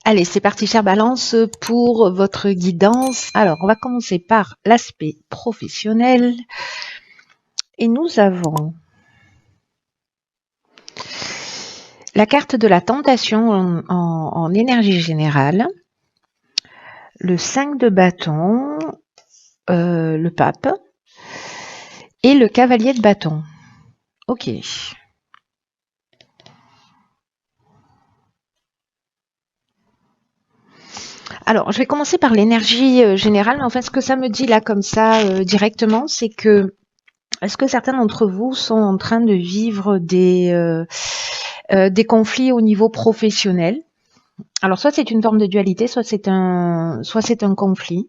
Allez, c'est parti, chère Balance, pour votre guidance. Alors, on va commencer par l'aspect professionnel. Et nous avons la carte de la tentation en énergie générale, le 5 de bâton, le pape, et le cavalier de bâton. Ok. Alors, je vais commencer par l'énergie générale. En fait, ce que ça me dit là, comme ça, directement, c'est que est-ce que certains d'entre vous sont en train de vivre des conflits au niveau professionnel? Alors, soit c'est une forme de dualité, soit c'est un conflit,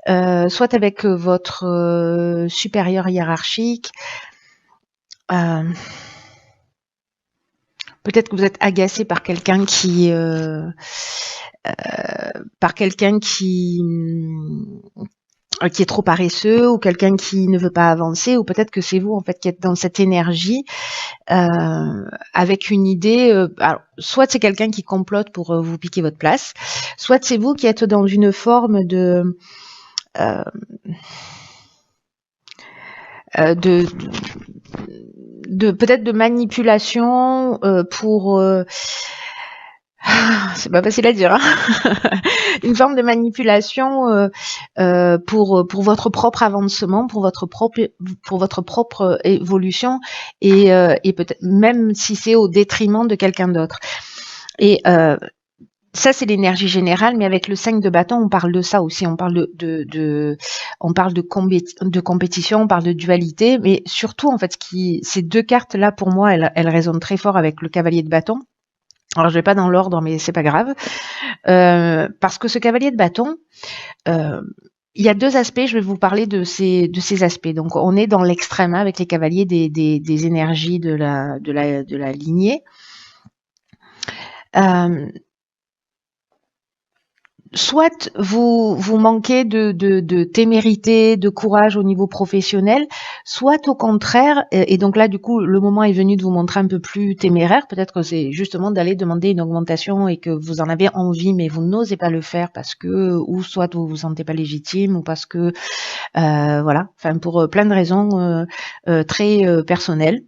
soit avec votre supérieur hiérarchique. Peut-être que vous êtes agacé par quelqu'un qui qui est trop paresseux, ou quelqu'un qui ne veut pas avancer, ou peut-être que c'est vous en fait qui êtes dans cette énergie avec une idée. Alors, soit c'est quelqu'un qui complote pour vous piquer votre place, soit c'est vous qui êtes dans une forme de peut-être de manipulation pour c'est pas facile à dire, hein. Une forme de manipulation pour votre propre avancement, pour votre propre évolution, et peut-être même si c'est au détriment de quelqu'un d'autre. Et ça, c'est l'énergie générale, mais avec le 5 de bâton, on parle de ça aussi. On parle on parle de compétition, on parle de dualité, mais surtout, en fait, ces deux cartes-là, pour moi, elles résonnent très fort avec le cavalier de bâton. Alors, je vais pas dans l'ordre, mais c'est pas grave. Parce que ce cavalier de bâton, il y a deux aspects, je vais vous parler de ces aspects. Donc, on est dans l'extrême, hein, avec les cavaliers des énergies de la lignée. Soit vous manquez de témérité, de courage au niveau professionnel, soit au contraire, et donc là du coup le moment est venu de vous montrer un peu plus téméraire. Peut-être que c'est justement d'aller demander une augmentation et que vous en avez envie, mais vous n'osez pas le faire parce que, ou soit vous vous sentez pas légitime, ou parce que voilà, enfin pour plein de raisons très personnelles.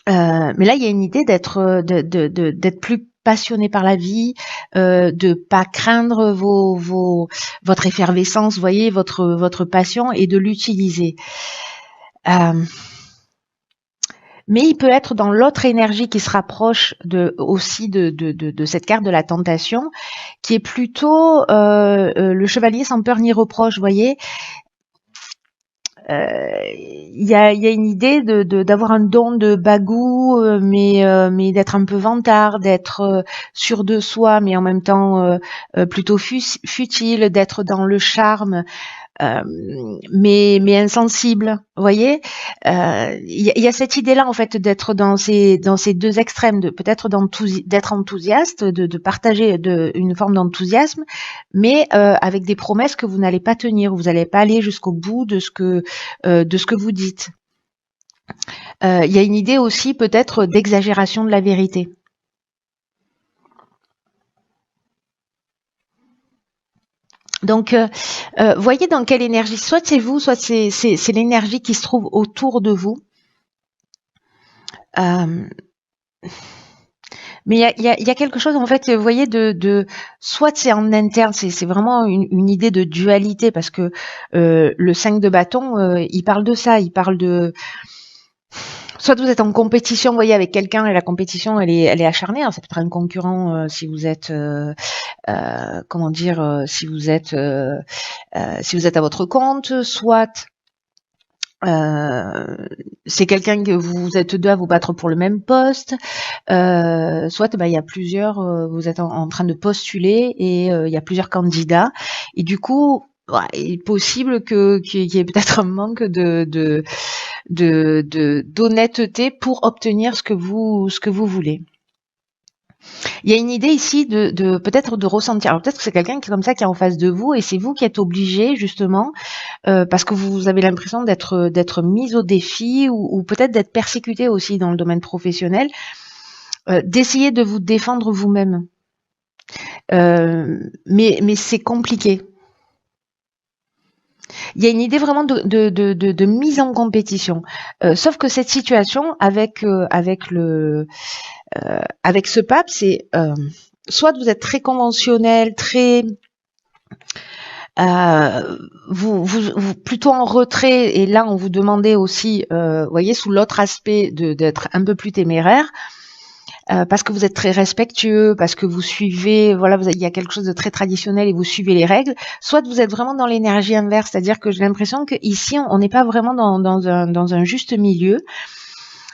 Mais là il y a une idée d'être plus passionné par la vie, de pas craindre votre effervescence, voyez, votre passion, et de l'utiliser. Mais il peut être dans l'autre énergie qui se rapproche aussi de cette carte de la tentation, qui est plutôt le chevalier sans peur ni reproche, voyez. Il y a une idée d'avoir un don de bagou, mais d'être un peu vantard, d'être sûr de soi, mais en même temps plutôt futile, d'être dans le charme, mais insensible. Vous voyez, il y a cette idée-là en fait d'être dans ces deux extrêmes, de peut-être d'être enthousiaste, de partager une forme d'enthousiasme, mais avec des promesses que vous n'allez pas tenir, vous n'allez pas aller jusqu'au bout de ce que vous dites. Il y a une idée aussi peut-être d'exagération de la vérité. Donc, voyez dans quelle énergie, soit c'est vous, soit c'est l'énergie qui se trouve autour de vous. Mais il y a quelque chose, en fait, vous voyez, soit c'est en interne, c'est vraiment une idée de dualité, parce que le 5 de bâton, il parle de ça, il parle de... Soit vous êtes en compétition, vous voyez, avec quelqu'un, et la compétition, elle est acharnée. Alors, ça peut être un concurrent si vous êtes... comment dire, si vous êtes à votre compte, soit c'est quelqu'un que vous êtes deux à vous battre pour le même poste, soit il y a plusieurs, vous êtes en train de postuler, et il y a plusieurs candidats, et du coup il est possible qu'il y ait peut-être un manque d'honnêteté pour obtenir ce que vous voulez. Il y a une idée ici de peut-être de ressentir. Alors peut-être que c'est quelqu'un qui est comme ça, qui est en face de vous, et c'est vous qui êtes obligé justement, parce que vous avez l'impression d'être mis au défi, ou peut-être d'être persécuté aussi dans le domaine professionnel, d'essayer de vous défendre vous-même. mais c'est compliqué. Il y a une idée vraiment de mise en compétition. Sauf que cette situation avec ce pape, c'est soit vous êtes très conventionnel, très vous plutôt en retrait, et là on vous demandait aussi, voyez, sous l'autre aspect d'être un peu plus téméraire. Parce que vous êtes très respectueux, parce que vous suivez, voilà, il y a quelque chose de très traditionnel et vous suivez les règles, soit vous êtes vraiment dans l'énergie inverse, c'est-à-dire que j'ai l'impression qu'ici, on n'est pas vraiment dans un juste milieu.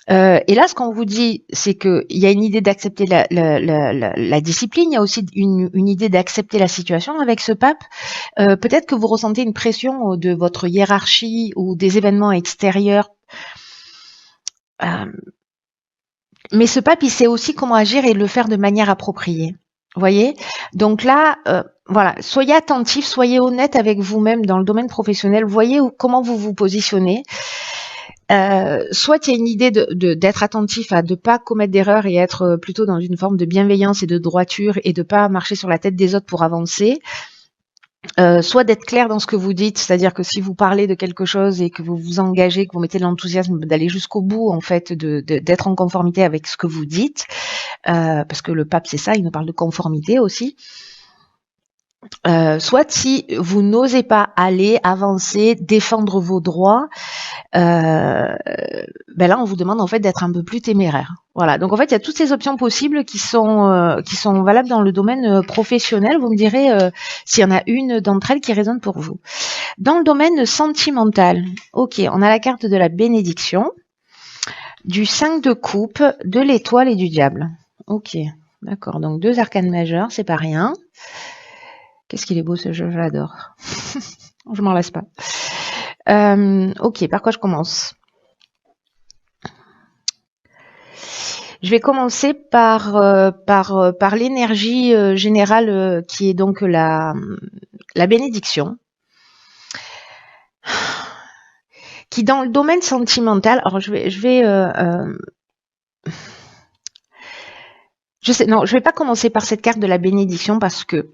Et là, ce qu'on vous dit, c'est qu'il y a une idée d'accepter la discipline, il y a aussi une idée d'accepter la situation avec ce pape. Peut-être que vous ressentez une pression de votre hiérarchie ou des événements extérieurs. Mais ce pape, il sait aussi comment agir et le faire de manière appropriée. Vous voyez? Donc là, voilà, soyez attentif, soyez honnête avec vous-même dans le domaine professionnel. Voyez comment vous vous positionnez. Soit il y a une idée d'être attentif à ne pas commettre d'erreurs et être plutôt dans une forme de bienveillance et de droiture et de pas marcher sur la tête des autres pour avancer. Soit d'être clair dans ce que vous dites, c'est-à-dire que si vous parlez de quelque chose et que vous vous engagez, que vous mettez de l'enthousiasme d'aller jusqu'au bout, en fait, d'être en conformité avec ce que vous dites, parce que le pape, c'est ça, il nous parle de conformité aussi. Soit si vous n'osez pas aller, avancer, défendre vos droits, ben là on vous demande en fait d'être un peu plus téméraire. Voilà, donc en fait il y a toutes ces options possibles qui sont valables dans le domaine professionnel. Vous me direz s'il y en a une d'entre elles qui résonne pour vous. Dans le domaine sentimental, ok, on a la carte de la bénédiction, du 5 de coupe, de l'étoile et du diable. Ok, d'accord, donc 2 arcanes majeures, c'est pas rien. Qu'est-ce qu'il est beau ce jeu, je l'adore. Je m'en lasse pas. Ok, par quoi je commence? Je vais commencer par l'énergie générale qui est donc la bénédiction. Qui dans le domaine sentimental, alors je vais pas commencer par cette carte de la bénédiction parce que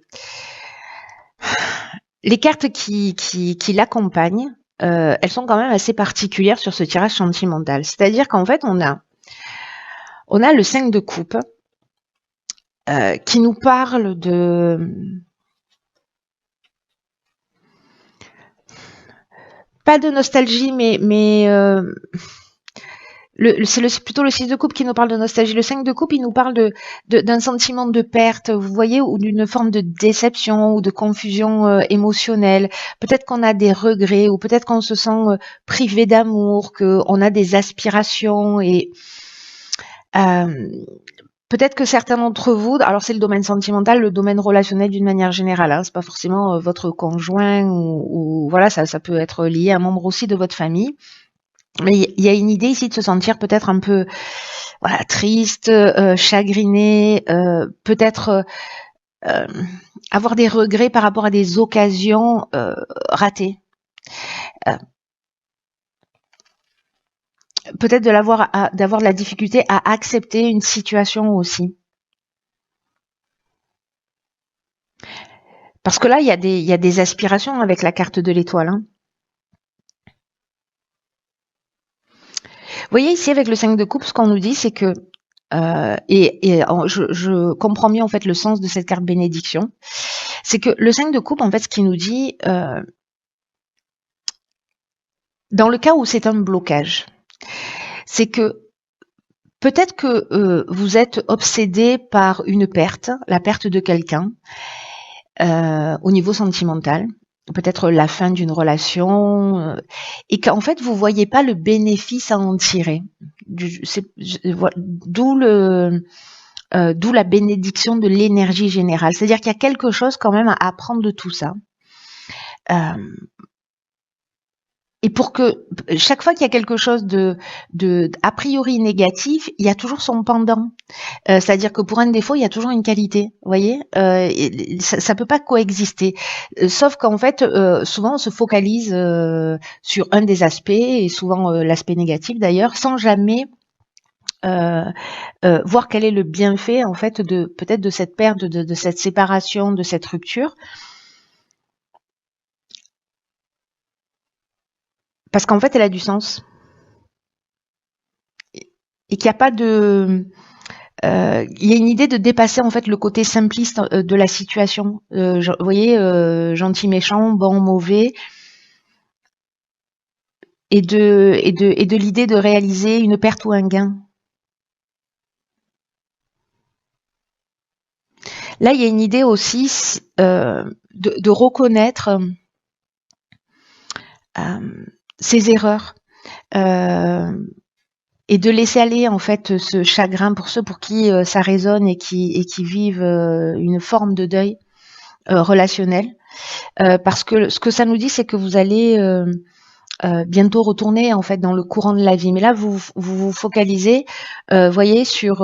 les cartes qui l'accompagnent, elles sont quand même assez particulières sur ce tirage sentimental. C'est-à-dire qu'en fait, on a le 5 de coupe qui nous parle de pas de nostalgie, mais c'est plutôt le 6 de coupe qui nous parle de nostalgie. Le 5 de coupe, il nous parle d'un sentiment de perte, vous voyez, ou d'une forme de déception ou de confusion émotionnelle. Peut-être qu'on a des regrets, ou peut-être qu'on se sent privé d'amour, qu'on a des aspirations et peut-être que certains d'entre vous, alors c'est le domaine sentimental, le domaine relationnel d'une manière générale, hein, c'est pas forcément votre conjoint ou voilà, ça peut être lié à un membre aussi de votre famille. Mais il y a une idée ici de se sentir peut-être un peu voilà, triste, chagriné, peut-être avoir des regrets par rapport à des occasions ratées. Peut-être d'avoir de la difficulté à accepter une situation aussi. Parce que là, il y a des aspirations avec la carte de l'étoile. Hein. Vous voyez ici avec le 5 de coupe, ce qu'on nous dit, c'est que je comprends mieux en fait le sens de cette carte bénédiction. C'est que le 5 de coupe, en fait, ce qui nous dit, dans le cas où c'est un blocage, c'est que peut-être que vous êtes obsédé par une perte, la perte de quelqu'un, au niveau sentimental, peut-être la fin d'une relation, et qu'en fait vous voyez pas le bénéfice à en tirer. D'où la bénédiction de l'énergie générale. C'est-à-dire qu'il y a quelque chose quand même à apprendre de tout ça. Et pour que chaque fois qu'il y a quelque chose de a priori négatif, il y a toujours son pendant. C'est-à-dire que pour un défaut, il y a toujours une qualité. Vous voyez, ça peut pas coexister. Sauf qu'en fait, souvent on se focalise sur un des aspects, et souvent l'aspect négatif d'ailleurs, sans jamais voir quel est le bienfait en fait de peut-être de cette perte, de cette séparation, de cette rupture, parce qu'en fait elle a du sens et qu'il n'y a pas de il y a une idée de dépasser en fait le côté simpliste de la situation. Vous voyez, gentil, méchant, bon, mauvais, et de l'idée de réaliser une perte ou un gain. Là, il y a une idée aussi de reconnaître ses erreurs et de laisser aller en fait ce chagrin pour ceux pour qui ça résonne et qui vivent une forme de deuil relationnel. Parce que ce que ça nous dit, c'est que vous allez bientôt retourner en fait dans le courant de la vie. Mais là, vous focalisez, voyez, sur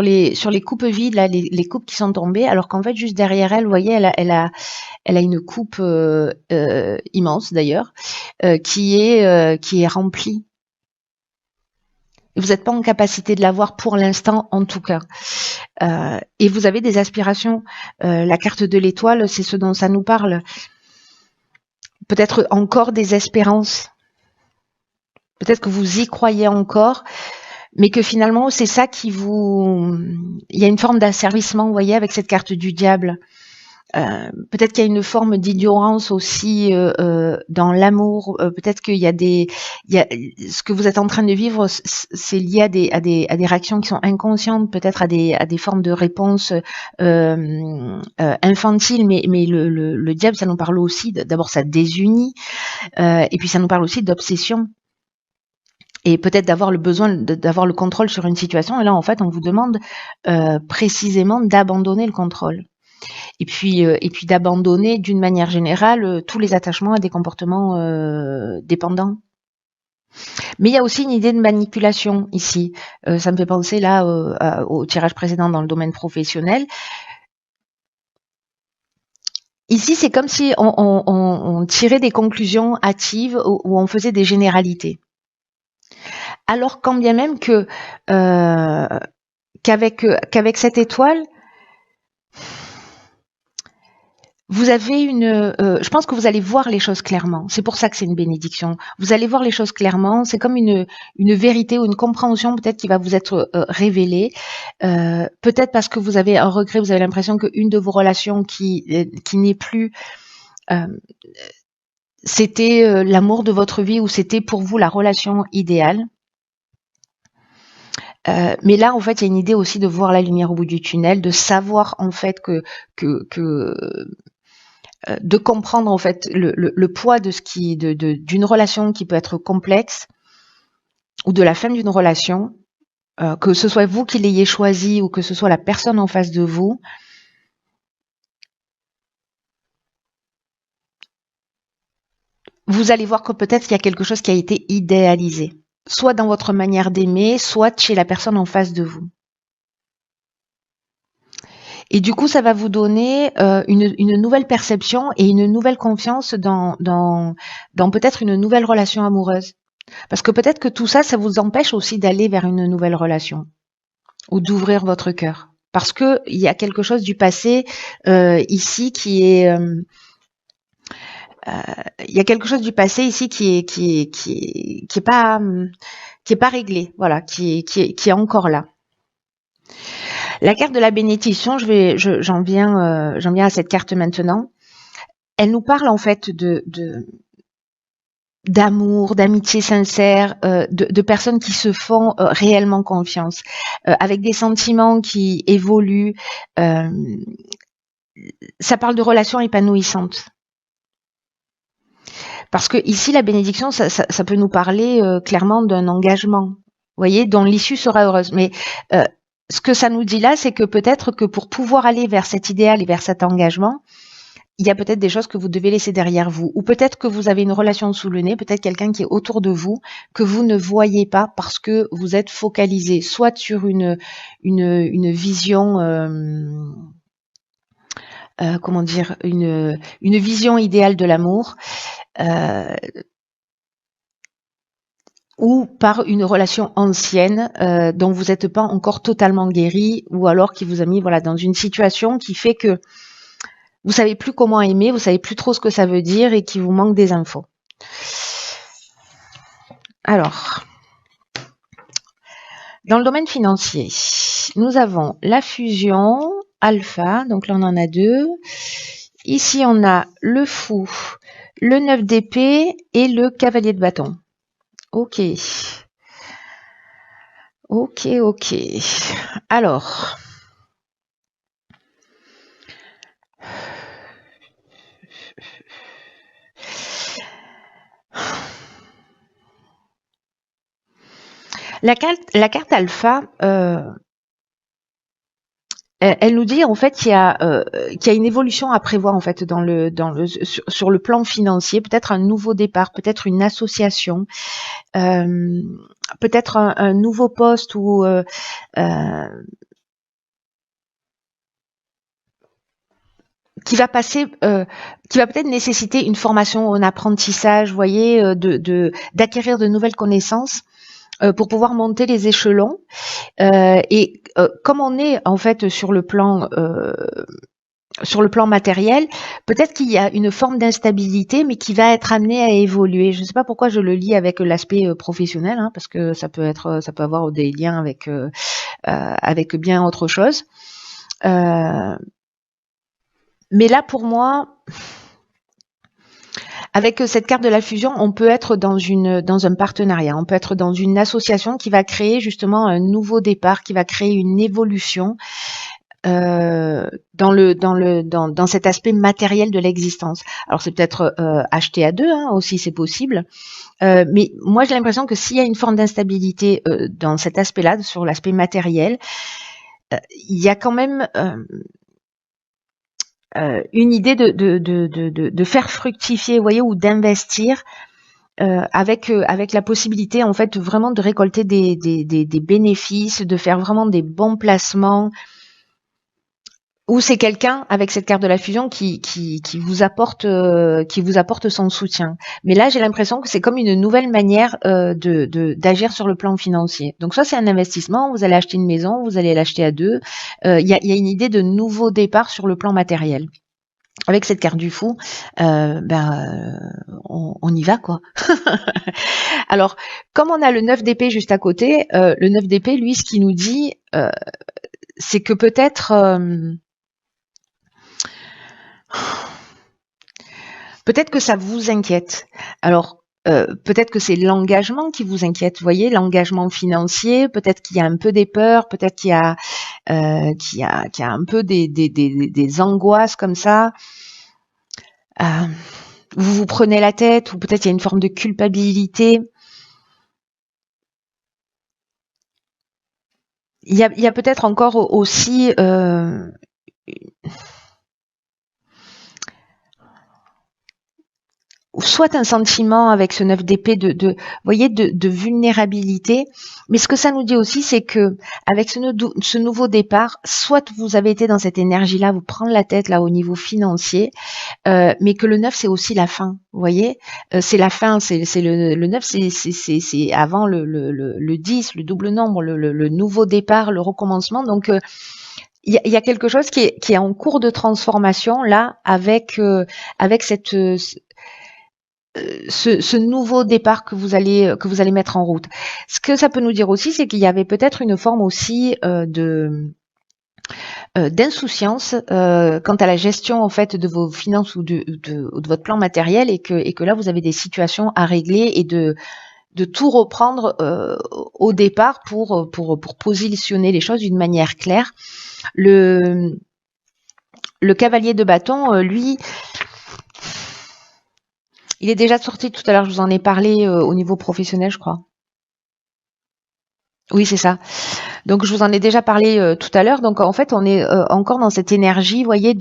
les coupes vides, là, les coupes qui sont tombées, alors qu'en fait, juste derrière elle, vous voyez, elle a une coupe immense d'ailleurs, qui est remplie. Et vous n'êtes pas en capacité de l'avoir pour l'instant, en tout cas. Et vous avez des aspirations. La carte de l'étoile, c'est ce dont ça nous parle. Peut-être encore des espérances. Peut-être que vous y croyez encore, mais que finalement, c'est ça qui vous... Il y a une forme d'asservissement, vous voyez, avec cette carte du diable. Peut-être qu'il y a une forme d'ignorance aussi dans l'amour. Peut-être qu'il y a ce que vous êtes en train de vivre, c'est lié à des réactions qui sont inconscientes, peut-être à des formes de réponses infantiles. Mais le diable, ça nous parle aussi d'abord, ça désunit, et puis ça nous parle aussi d'obsession. Et peut-être d'avoir le besoin d'avoir le contrôle sur une situation. Et là, en fait, on vous demande précisément d'abandonner le contrôle. Et puis d'abandonner d'une manière générale tous les attachements à des comportements dépendants. Mais il y a aussi une idée de manipulation ici. Ça me fait penser là au tirage précédent dans le domaine professionnel. Ici, c'est comme si on tirait des conclusions hâtives ou on faisait des généralités. Alors quand bien même que qu'avec cette étoile, vous avez je pense que vous allez voir les choses clairement. C'est pour ça que c'est une bénédiction. Vous allez voir les choses clairement. C'est comme une vérité ou une compréhension peut-être qui va vous être révélée. Peut-être parce que vous avez un regret, vous avez l'impression qu'une de vos relations qui n'est plus, c'était l'amour de votre vie ou c'était pour vous la relation idéale. Mais là, en fait, il y a une idée aussi de voir la lumière au bout du tunnel, de savoir en fait que de comprendre en fait le poids de d'une relation qui peut être complexe ou de la fin d'une relation, que ce soit vous qui l'ayez choisi ou que ce soit la personne en face de vous. Vous allez voir que peut-être qu'il y a quelque chose qui a été idéalisé, soit dans votre manière d'aimer, soit chez la personne en face de vous. Et du coup, ça va vous donner une nouvelle perception et une nouvelle confiance dans peut-être une nouvelle relation amoureuse. Parce que peut-être que tout ça, ça vous empêche aussi d'aller vers une nouvelle relation ou d'ouvrir votre cœur. Parce que il y a quelque chose du passé ici qui est... il y a quelque chose du passé ici qui est pas réglé, voilà, qui est encore là. La carte de la bénédiction, j'en viens à cette carte maintenant. Elle nous parle en fait d'amour, d'amitié sincère, de personnes qui se font réellement confiance, avec des sentiments qui évoluent. Ça parle de relations épanouissantes. Parce que ici, la bénédiction, ça peut nous parler clairement d'un engagement, vous voyez, dont l'issue sera heureuse. Mais ce que ça nous dit là, c'est que peut-être que pour pouvoir aller vers cet idéal et vers cet engagement, il y a peut-être des choses que vous devez laisser derrière vous. Ou peut-être que vous avez une relation sous le nez, peut-être quelqu'un qui est autour de vous, que vous ne voyez pas parce que vous êtes focalisé soit sur une vision... comment dire, une vision idéale de l'amour, ou par une relation ancienne dont vous n'êtes pas encore totalement guéri, ou alors qui vous a mis voilà dans une situation qui fait que vous savez plus comment aimer, vous savez plus trop ce que ça veut dire et qu'il vous manque des infos. Alors, dans le domaine financier, nous avons la fusion alpha, donc là on en a deux. Ici on a le fou, le 9 d'épée et le cavalier de bâton. Ok. Ok, ok. Alors, la carte alpha, elle nous dit en fait qu'il y a une évolution à prévoir en fait sur le plan financier, peut-être un nouveau départ, peut-être une association, peut-être un nouveau poste ou qui va passer, qui va peut-être nécessiter une formation, un apprentissage, vous voyez, d'acquérir de nouvelles connaissances pour pouvoir monter les échelons. Et comme on est en fait sur le plan matériel, peut-être qu'il y a une forme d'instabilité, mais qui va être amenée à évoluer. Je ne sais pas pourquoi je le lis avec l'aspect professionnel, hein, parce que ça peut avoir des liens avec bien autre chose. Mais là, pour moi, avec cette carte de la fusion, on peut être dans un partenariat, on peut être dans une association qui va créer justement un nouveau départ, qui va créer une évolution dans cet aspect matériel de l'existence. Alors c'est peut-être acheté à deux, hein, aussi c'est possible. Mais moi j'ai l'impression que s'il y a une forme d'instabilité dans cet aspect-là, sur l'aspect matériel, il y a quand même une idée de faire fructifier, vous voyez, ou d'investir avec la possibilité en fait vraiment de récolter des bénéfices, de faire vraiment des bons placements. Ou c'est quelqu'un avec cette carte de la fusion qui vous apporte son soutien. Mais là, j'ai l'impression que c'est comme une nouvelle manière d'agir sur le plan financier. Donc ça, c'est un investissement. Vous allez acheter une maison, vous allez l'acheter à deux. Il y a une idée de nouveau départ sur le plan matériel. Avec cette carte du fou, on y va quoi. Alors, comme on a le 9 d'épée juste à côté, le 9 d'épée, lui, ce qu'il nous dit, c'est que peut-être que ça vous inquiète. Alors, peut-être que c'est l'engagement qui vous inquiète, vous voyez, l'engagement financier, peut-être qu'il y a un peu des peurs, peut-être qu'il y a un peu des angoisses comme ça. Vous vous prenez la tête, ou peut-être il y a une forme de culpabilité. Il y a peut-être encore aussi soit un sentiment avec ce 9 d'épée de vulnérabilité, mais ce que ça nous dit aussi, c'est que avec ce nouveau départ, soit vous avez été dans cette énergie-là, vous prendre la tête là au niveau financier, mais que le 9 c'est aussi la fin, vous voyez, c'est la fin, c'est le 9 c'est avant le 10, le double nombre, le nouveau départ, le recommencement, donc il y a quelque chose qui est en cours de transformation là avec cette ce nouveau départ que vous allez mettre en route. Ce que ça peut nous dire aussi, c'est qu'il y avait peut-être une forme aussi d'insouciance quant à la gestion en fait de vos finances ou de votre plan matériel, et que là vous avez des situations à régler et de tout reprendre au départ pour positionner les choses d'une manière claire. Le cavalier de bâton, lui, il est déjà sorti tout à l'heure, je vous en ai parlé au niveau professionnel, je crois. Oui, c'est ça. Donc, je vous en ai déjà parlé tout à l'heure. Donc, en fait, on est encore dans cette énergie, vous voyez,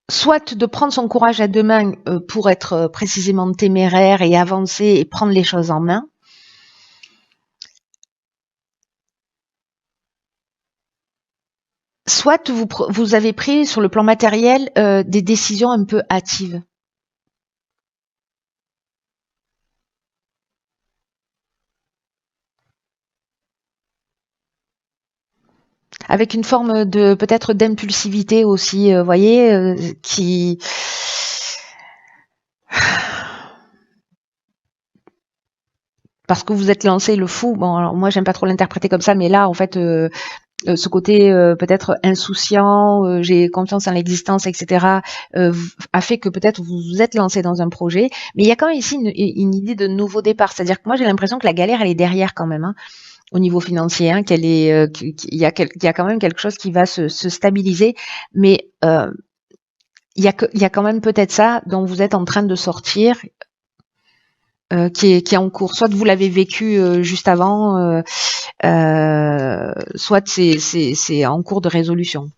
soit de prendre son courage à deux mains pour être précisément téméraire et avancer et prendre les choses en main. Soit vous avez pris sur le plan matériel des décisions un peu hâtives. avec une forme de peut-être d'impulsivité aussi, voyez, qui parce que vous êtes lancé le fou. Bon, alors moi j'aime pas trop l'interpréter comme ça, mais là en fait ce côté peut-être insouciant, j'ai confiance en l'existence, etc., a fait que peut-être vous vous êtes lancé dans un projet. Mais il y a quand même ici une idée de nouveau départ, c'est-à-dire que moi j'ai l'impression que la galère elle est derrière quand même. Hein, au niveau financier, hein, qu'il y a quand même quelque chose qui va se stabiliser, mais il y a quand même peut-être ça dont vous êtes en train de sortir, qui est en cours. Soit vous l'avez vécu juste avant, soit c'est en cours de résolution.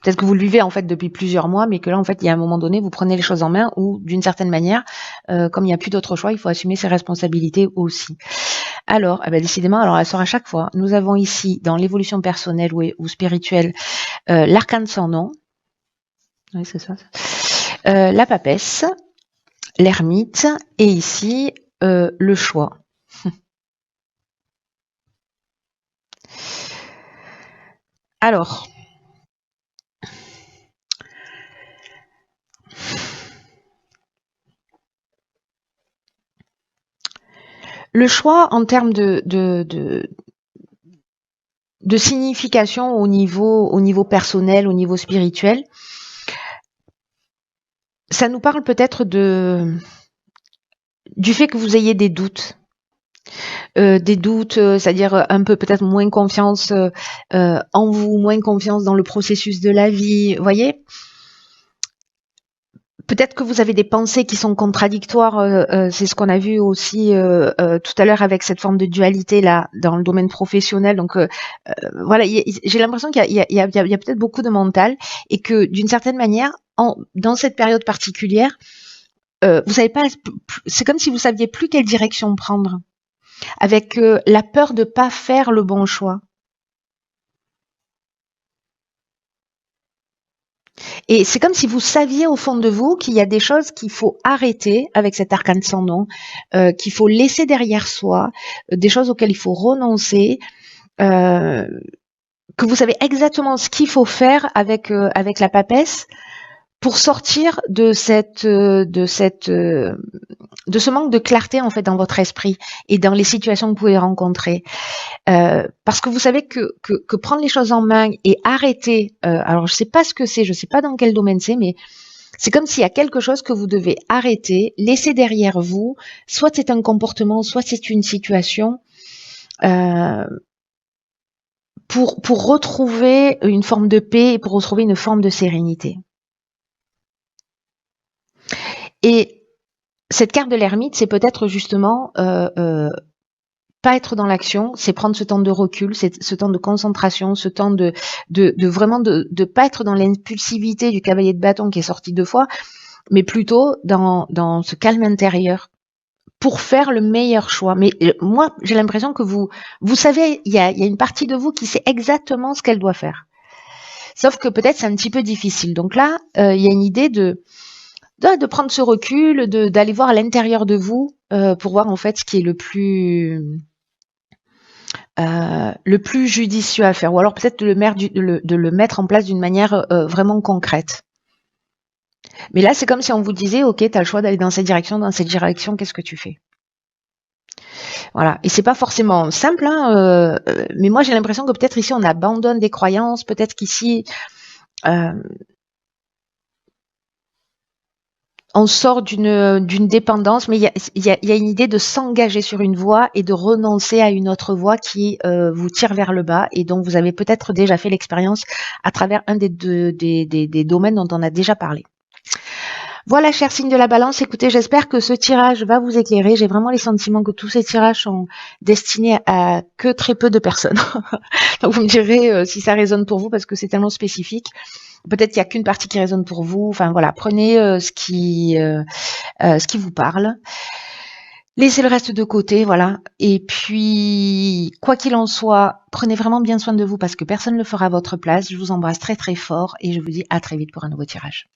Peut-être que vous le vivez en fait depuis plusieurs mois, mais que là en fait il y a un moment donné vous prenez les choses en main, ou d'une certaine manière, comme il n'y a plus d'autre choix, il faut assumer ses responsabilités aussi. Alors, décidément, alors elle sort à chaque fois. Nous avons ici dans l'évolution personnelle ou spirituelle l'arcane sans nom. Oui, c'est ça. La papesse, l'ermite, et ici le choix. Alors, le choix en termes de signification au niveau personnel, au niveau spirituel, ça nous parle peut-être du fait que vous ayez des doutes. C'est-à-dire un peu peut-être moins confiance en vous, moins confiance dans le processus de la vie, vous voyez. Peut-être que vous avez des pensées qui sont contradictoires, c'est ce qu'on a vu aussi tout à l'heure avec cette forme de dualité là dans le domaine professionnel. Donc voilà, j'ai l'impression qu'il y a peut-être beaucoup de mental, et que d'une certaine manière, dans cette période particulière, vous savez pas, c'est comme si vous saviez plus quelle direction prendre, avec la peur de pas faire le bon choix. Et c'est comme si vous saviez au fond de vous qu'il y a des choses qu'il faut arrêter avec cet arcane sans nom, qu'il faut laisser derrière soi, des choses auxquelles il faut renoncer, que vous savez exactement ce qu'il faut faire avec la papesse pour sortir de ce manque de clarté en fait dans votre esprit et dans les situations que vous pouvez rencontrer. Parce que vous savez que prendre les choses en main et arrêter, alors je sais pas ce que c'est, je sais pas dans quel domaine c'est, mais c'est comme s'il y a quelque chose que vous devez arrêter, laisser derrière vous, soit c'est un comportement, soit c'est une situation, pour retrouver une forme de paix et pour retrouver une forme de sérénité. Et cette carte de l'ermite, c'est peut-être justement pas être dans l'action, c'est prendre ce temps de recul, c'est ce temps de concentration, ce temps de vraiment de pas être dans l'impulsivité du cavalier de bâton qui est sorti 2 fois, mais plutôt dans ce calme intérieur pour faire le meilleur choix. Mais moi, j'ai l'impression que vous savez, il y a une partie de vous qui sait exactement ce qu'elle doit faire. Sauf que peut-être c'est un petit peu difficile. Donc là, il y a une idée de prendre ce recul, d'aller voir à l'intérieur de vous pour voir en fait ce qui est le plus judicieux à faire, ou alors peut-être de le mettre en place d'une manière vraiment concrète. Mais là, c'est comme si on vous disait, ok, tu as le choix d'aller dans cette direction, qu'est-ce que tu fais? Voilà. Et c'est pas forcément simple, hein, mais moi j'ai l'impression que peut-être ici on abandonne des croyances, peut-être qu'ici on sort d'une dépendance, mais il y a une idée de s'engager sur une voie et de renoncer à une autre voie qui vous tire vers le bas, et donc vous avez peut-être déjà fait l'expérience à travers un des domaines dont on a déjà parlé. Voilà, cher signe de la balance, écoutez, j'espère que ce tirage va vous éclairer. J'ai vraiment les sentiments que tous ces tirages sont destinés à que très peu de personnes. Donc vous me direz si ça résonne pour vous, parce que c'est tellement spécifique. Peut-être qu'il n'y a qu'une partie qui résonne pour vous. Enfin voilà, prenez ce qui vous parle. Laissez le reste de côté, voilà. Et puis, quoi qu'il en soit, prenez vraiment bien soin de vous, parce que personne ne le fera à votre place. Je vous embrasse très très fort et je vous dis à très vite pour un nouveau tirage.